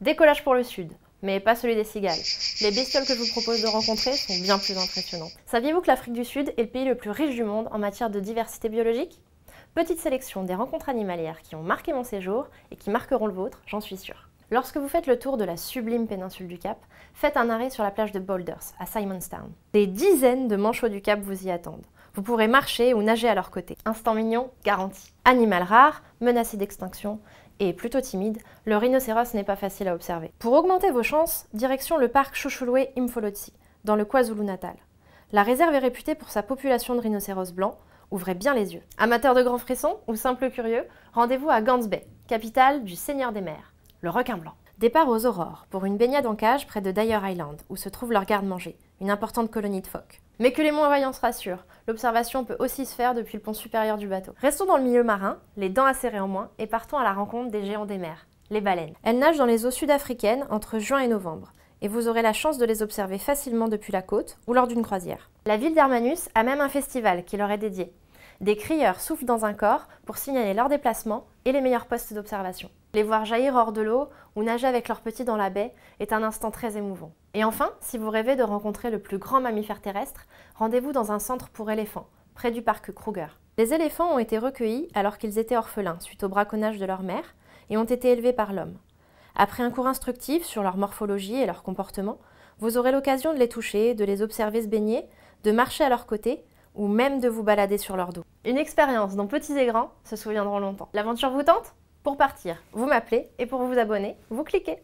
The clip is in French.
Décollage pour le sud, mais pas celui des cigales. Les bestioles que je vous propose de rencontrer sont bien plus impressionnantes. Saviez-vous que l'Afrique du Sud est le pays le plus riche du monde en matière de diversité biologique? Petite sélection des rencontres animalières qui ont marqué mon séjour et qui marqueront le vôtre, j'en suis sûre. Lorsque vous faites le tour de la sublime péninsule du Cap, faites un arrêt sur la plage de Boulders, à Simonstown. Des dizaines de manchots du Cap vous y attendent. Vous pourrez marcher ou nager à leur côté. Instant mignon, garanti. Animal rare, menacé d'extinction et plutôt timide, le rhinocéros n'est pas facile à observer. Pour augmenter vos chances, direction le parc Chuchulwe Imfolotsi, dans le KwaZulu-Natal. La réserve est réputée pour sa population de rhinocéros blancs. Ouvrez bien les yeux. Amateurs de grands frissons ou simples curieux, rendez-vous à Gants Bay, capitale du Seigneur des mers, le requin blanc. Départ aux aurores pour une baignade en cage près de Dyer Island, où se trouve leur garde-manger, une importante colonie de phoques. Mais que les moins voyants se rassurent, l'observation peut aussi se faire depuis le pont supérieur du bateau. Restons dans le milieu marin, les dents acérées en moins, et partons à la rencontre des géants des mers, les baleines. Elles nagent dans les eaux sud-africaines entre juin et novembre, et vous aurez la chance de les observer facilement depuis la côte ou lors d'une croisière. La ville d'Hermanus a même un festival qui leur est dédié. Des crieurs soufflent dans un corps pour signaler leur déplacement et les meilleurs postes d'observation. Les voir jaillir hors de l'eau ou nager avec leurs petits dans la baie est un instant très émouvant. Et enfin, si vous rêvez de rencontrer le plus grand mammifère terrestre, rendez-vous dans un centre pour éléphants, près du parc Kruger. Les éléphants ont été recueillis alors qu'ils étaient orphelins suite au braconnage de leur mère et ont été élevés par l'homme. Après un cours instructif sur leur morphologie et leur comportement, vous aurez l'occasion de les toucher, de les observer se baigner, de marcher à leur côté, ou même de vous balader sur leur dos. Une expérience dont petits et grands se souviendront longtemps. L'aventure vous tente? Pour partir, vous m'appelez et pour vous abonner, vous cliquez.